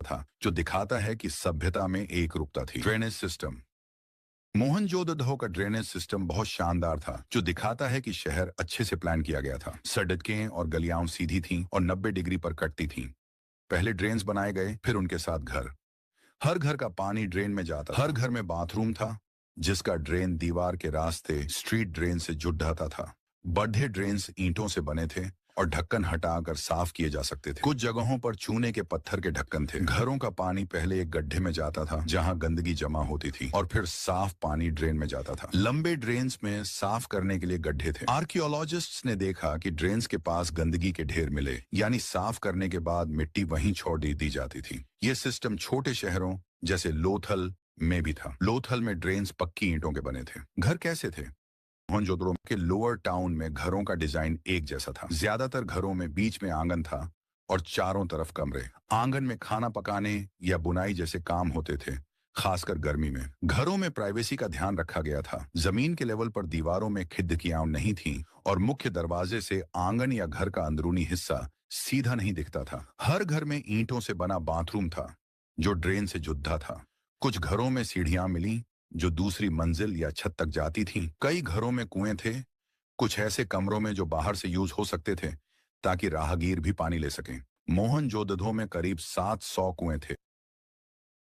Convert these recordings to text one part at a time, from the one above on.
था, जो दिखाता है कि सभ्यता में एकरूपता थी। Drainage system. मोहनजोदड़ो का ड्रेनेज सिस्टम बहुत शानदार था, जो दिखाता है कि शहर अच्छे से प्लान किया गया था। सड़कें और गलियां सीधी थीं और 90 डिग्री पर कटती थीं। पहले ड्रेन्स बनाए गए, फिर उनके साथ घर। हर घर का पानी ड्रेन में जाता था। हर घर में बाथरूम था, जिसका ड्रेन दीवार के रास्ते स्ट्रीट ड्रेन से जुड़ जाता था। बड़े ड्रेन्स ईंटों से बने थे और ढक्कन हटाकर साफ किए जा सकते थे। कुछ जगहों पर चूने के पत्थर के ढक्कन थे। घरों का पानी पहले एक गड्ढे में जाता था, जहां गंदगी जमा होती थी, और फिर साफ पानी ड्रेन में जाता था। लंबे ड्रेन्स में साफ करने के लिए गड्ढे थे। आर्कियोलॉजिस्ट्स ने देखा कि ड्रेन्स के पास गंदगी के ढेर मिले, यानी साफ करने के बाद मिट्टी वहीं छोड़ दी जाती थी। ये सिस्टम छोटे शहरों जैसे लोथल में भी था। लोथल में ड्रेन्स पक्की ईंटों के बने थे। घर कैसे थे? मोहनजोदड़ो के लोअर टाउन में घरों का डिजाइन एक जैसा था। ज्यादातर घरों में बीच में आंगन था और चारों तरफ कमरे। आंगन में खाना पकाने या बुनाई जैसे काम होते थे, खासकर गर्मी में। घरों में प्राइवेसी का ध्यान रखा गया था। जमीन के लेवल पर दीवारों में खिड़कियां नहीं थीं और मुख्य दरवाजे से आंगन या घर का अंदरूनी हिस्सा सीधा नहीं दिखता था। हर घर में ईंटों से बना बाथरूम था, जो ड्रेन से जुड़ा था। कुछ घरों में सीढ़ियां मिली, जो दूसरी मंजिल या छत तक जाती थीं। कई घरों में कुएं थे, कुछ ऐसे कमरों में जो बाहर से यूज हो सकते थे, ताकि राहगीर भी पानी ले सकें। मोहनजोदड़ो में करीब 700 कुएं थे।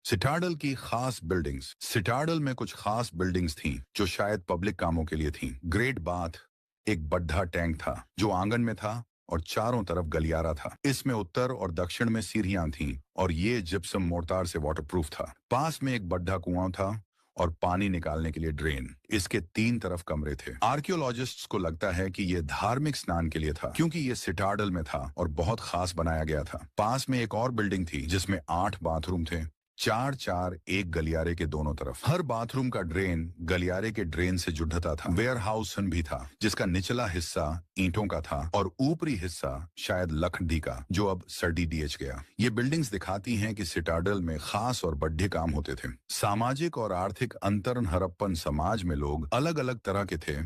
सिटाडल की खास बिल्डिंग्स। सिटाडल में कुछ खास बिल्डिंग्स थीं, जो शायद पब्लिक कामों के लिए थीं। ग्रेट बाथ एक बड़ा टैंक था, जो आंगन में था और चारों तरफ गलियारा था। इसमें उत्तर और दक्षिण में सीढ़ियां थीं और ये जिप्सम मोर्टार से वाटरप्रूफ था। पास में एक बड़ा कुआं था और पानी निकालने के लिए ड्रेन। इसके 3 तरफ कमरे थे। आर्कियोलॉजिस्ट्स को लगता है कि यह धार्मिक स्नान के लिए था, क्योंकि यह सिटाडल में था और बहुत खास बनाया गया था। पास में एक और बिल्डिंग थी, जिसमें 8 बाथरूम थे, 4-4 एक गलियारे के दोनों तरफ। हर बाथरूम का ड्रेन गलियारे के ड्रेन से जुड़ता था। वेयरहाउसन भी था, जिसका निचला हिस्सा ईंटों का था और ऊपरी हिस्सा शायद लकड़ी का, जो अब सर्डीडीएच गया। ये बिल्डिंग्स दिखाती हैं कि सिटाडल में खास और बड़े काम होते थे। सामाजिक और आर्थिक अंतरण। हड़प्पन समाज में लोग अलग अलग तरह के थे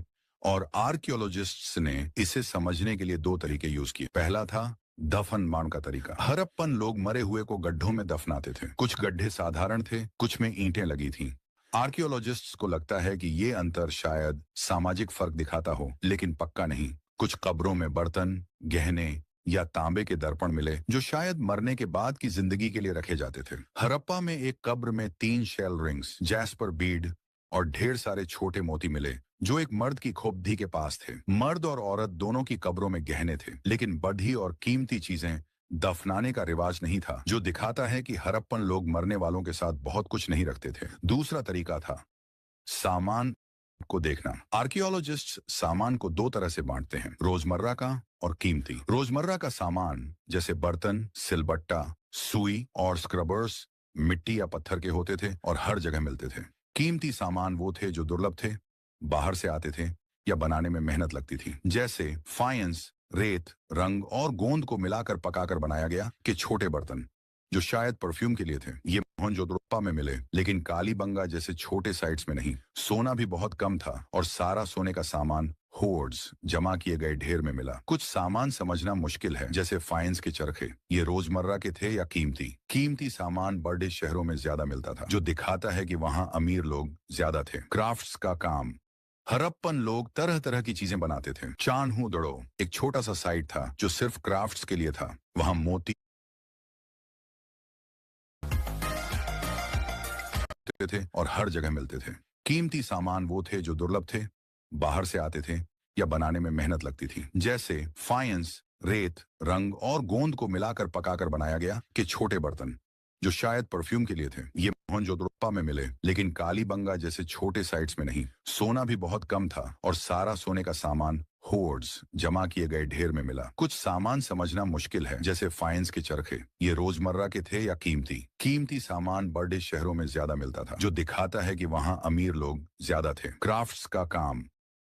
और आर्कियोलॉजिस्ट्स ने इसे समझने के लिए 2 तरीके यूज किए। पहला था दफन मान का तरीका। हड़प्पन लोग मरे हुए को गड्ढों में दफनाते थे। कुछ गड्ढे साधारण थे, कुछ में ईंटें लगी थीं। आर्कियोलॉजिस्ट्स को लगता है कि ये अंतर शायद सामाजिक फर्क दिखाता हो, लेकिन पक्का नहीं। कुछ कब्रों में बर्तन, गहने या तांबे के दर्पण मिले, जो शायद मरने के बाद की जिंदगी के लिए रखे जाते थे। हड़प्पा में एक कब्र में 3 शेल रिंग्स, जैस्पर बीड और ढेर सारे छोटे मोती मिले, जो एक मर्द की खोपड़ी के पास थे। मर्द और औरत दोनों की कब्रों में गहने थे, लेकिन बढ़ी और कीमती चीजें दफनाने का रिवाज नहीं था, जो दिखाता है कि हड़प्पन लोग मरने वालों के साथ बहुत कुछ नहीं रखते थे। दूसरा तरीका था सामान को देखना। आर्कियोलॉजिस्ट्स सामान को 2 तरह से बांटते हैं, रोजमर्रा का और कीमती। रोजमर्रा का सामान जैसे बर्तन, सिलबट्टा, सुई और स्क्रबर्स मिट्टी या पत्थर के होते थे और हर जगह मिलते थे। कीमती सामान वो थे जो दुर्लभ थे, बाहर से आते थे या बनाने में मेहनत लगती थी, जैसे फाइंस, रेत, रंग और गोंद को मिलाकर पकाकर बनाया गया के छोटे बर्तन, जो शायद परफ्यूम के लिए थे। ये मोहनजोदड़ो में मिले, लेकिन कालीबंगा जैसे छोटे साइट्स में नहीं। सोना भी बहुत कम था और सारा सोने का सामान होर्ड्स, जमा किए गए ढेर में मिला। कुछ सामान समझना मुश्किल है, जैसे फाइंस के चरखे। ये रोजमर्रा के थे या कीमती? कीमती सामान बड़े शहरों में ज्यादा मिलता था, जो दिखाता है कि वहां अमीर लोग ज्यादा थे। क्राफ्ट्स का काम। हड़प्पन लोग तरह तरह की चीजें बनाते थे। चान्हू-दड़ो एक छोटा सा साइट था जो सिर्फ क्राफ्ट्स के लिए था। वहां मोती थे और हर जगह मिलते थे। कीमती सामान वो थे जो दुर्लभ थे, बाहर से आते थे या बनाने में मेहनत लगती थी, जैसे फाइंस, रेत, रंग और गोंद को मिलाकर पकाकर बनाया गया के छोटे बर्तन, जो शायद परफ्यूम के लिए थे। ये मोहनजोदड़ो में मिले, लेकिन कालीबंगा जैसे छोटे साइट्स में नहीं। सोना भी बहुत कम था और सारा सोने का सामान होर्ड्स, जमा किए गए ढेर में मिला। कुछ सामान समझना मुश्किल है, जैसे फाइंस के चरखे। ये रोजमर्रा के थे या कीमती? कीमती सामान बड़े शहरों में ज्यादा मिलता था, जो दिखाता है कि वहां अमीर लोग ज्यादा थे। क्राफ्ट्स का काम।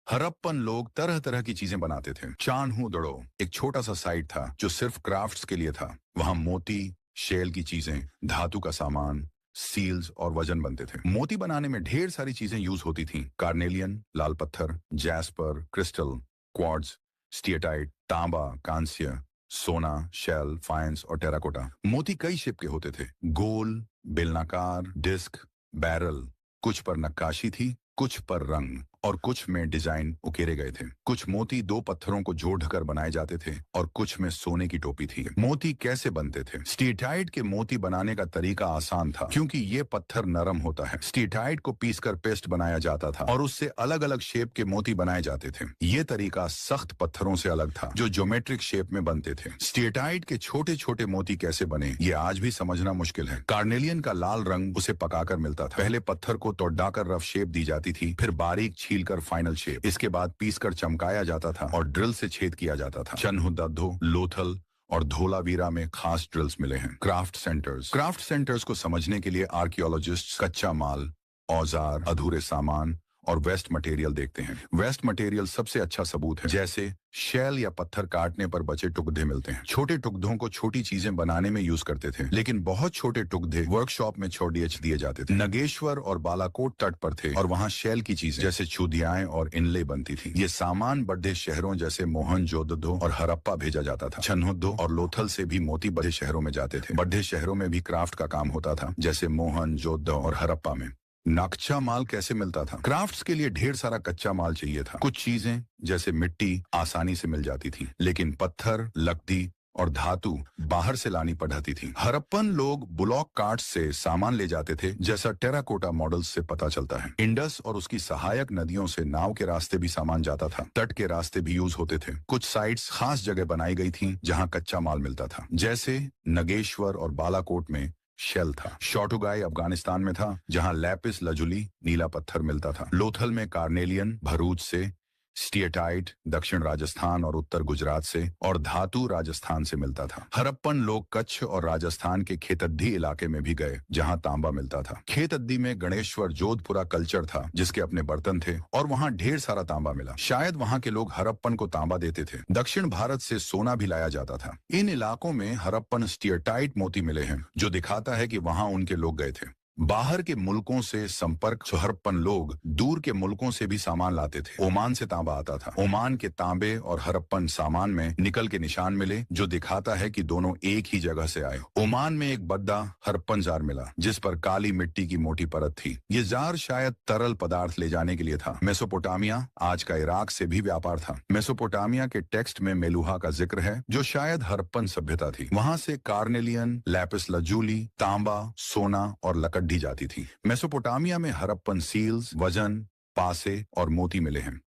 हड़प्पन लोग तरह तरह की चीजें बनाते थे। चान्हू-दड़ो एक छोटा सा साइट था जो सिर्फ क्राफ्ट्स के लिए था। वहां मोती, शेल की चीजें, धातु का सामान, सील्स और वजन बनते थे। मोती बनाने में ढेर सारी चीजें यूज होती थीं। कार्नेलियन, लाल पत्थर, जैस्पर, क्रिस्टल, क्वार्ट्ज, स्टीएटाइट, तांबा, कांस्य, सोना, शेल, फाइंस और टेराकोटा। मोती कई शेप के होते थे, गोल, बेलनाकार, डिस्क, बैरल। कुछ पर नक्काशी थी, कुछ पर रंग और कुछ में डिजाइन उकेरे गए थे। कुछ मोती दो पत्थरों को जोड़कर बनाए जाते थे और कुछ में सोने की टोपी थी। मोती कैसे बनते थे? स्टीटाइट के मोती बनाने का तरीका आसान था क्योंकि ये पत्थर नरम होता है। स्टीटाइट को पीसकर पेस्ट बनाया जाता था और उससे अलग अलग शेप के मोती बनाए जाते थे। ये तरीका सख्त पत्थरों से अलग था जो ज्योमेट्रिक शेप में बनते थे। स्टीटाइट के छोटे छोटे मोती कैसे बने ये आज भी समझना मुश्किल है। कार्नेलियन का लाल रंग उसे पकाकर मिलता था। पहले पत्थर को तोड़ाकर रफ शेप दी जाती थी, फिर बारीक छीलकर फाइनल शेप। इसके बाद पीसकर चमकाया जाता था और ड्रिल से छेद किया जाता था। चन्हुदद्धो, लोथल और धोलावीरा में खास ड्रिल्स मिले हैं। क्राफ्ट सेंटर्स को समझने के लिए आर्कियोलॉजिस्ट कच्चा माल, औजार, अधूरे सामान और वेस्ट मटेरियल देखते हैं। वेस्ट मटेरियल सबसे अच्छा सबूत है। जैसे शेल या पत्थर काटने पर बचे टुकड़े मिलते हैं। छोटे टुकड़ों को छोटी चीजें बनाने में यूज करते थे, लेकिन बहुत छोटे टुकड़े वर्कशॉप में छोड़ दिए जाते थे। नगेश्वर और बालाकोट तट पर थे और वहां शेल की चीजें जैसे चूदियाएं और इनले बनती थी। ये सामान बड़े शहरों जैसे मोहनजोदड़ो और हड़प्पा भेजा जाता था। चन्हुदो और लोथल से भी मोती बड़े शहरों में जाते थे। बड़े शहरों में भी क्राफ्ट का काम होता था, जैसे मोहनजोदड़ो और हड़प्पा में। कच्चा माल कैसे मिलता था? क्राफ्ट्स के लिए ढेर सारा कच्चा माल चाहिए था। कुछ चीजें जैसे मिट्टी आसानी से मिल जाती थी, लेकिन पत्थर, लकड़ी और धातु बाहर से लानी पड़ती थी। हड़प्पन लोग ब्लॉक कार्ट से सामान ले जाते थे, जैसा टेराकोटा मॉडल्स से पता चलता है। इंडस और उसकी सहायक नदियों से नाव के रास्ते भी सामान जाता था। तट के रास्ते भी यूज होते थे। कुछ साइट्स खास जगह बनाई गई थी जहां कच्चा माल मिलता था, जैसे नगेश्वर और बालाकोट में शेल था। शॉटुगाई अफगानिस्तान में था, जहां लैपिस लजुली नीला पत्थर मिलता था। लोथल में कार्नेलियन भरूच से, स्टीएटाइट दक्षिण राजस्थान और उत्तर गुजरात से, और धातु राजस्थान से मिलता था। हड़प्पन लोग कच्छ और राजस्थान के खेतद्दी इलाके में भी गए, जहां तांबा मिलता था। खेतद्दी में गणेश्वर जोधपुरा कल्चर था, जिसके अपने बर्तन थे और वहां ढेर सारा तांबा मिला। शायद वहां के लोग हड़प्पन को तांबा देते थे। दक्षिण भारत से सोना भी लाया जाता था। इन इलाकों में हड़प्पन स्टीएटाइट मोती मिले हैं, जो दिखाता है कि वहां उनके लोग गए थे। बाहर के मुल्कों से संपर्क हड़प्पन लोग दूर के मुल्कों से भी सामान लाते थे। ओमान से तांबा आता था। ओमान के तांबे और हड़प्पन सामान में निकल के निशान मिले, जो दिखाता है कि दोनों एक ही जगह से आए। ओमान में एक बड़ा हड़प्पन जार मिला, जिस पर काली मिट्टी की मोटी परत थी। ये जार शायद तरल पदार्थ ले जाने के लिए था। मेसोपोटामिया, आज का इराक, से भी व्यापार था। मेसोपोटामिया के टेक्स्ट में मेलुहा का जिक्र है, जो शायद हड़प्पन सभ्यता थी। वहां से कार्नेलियन, लैपिस लजूली, तांबा, सोना और लकड़ी ढी जाती थी। मेसोपोटामिया में हड़प्पन सील्स, वजन, पासे और मोती मिले हैं।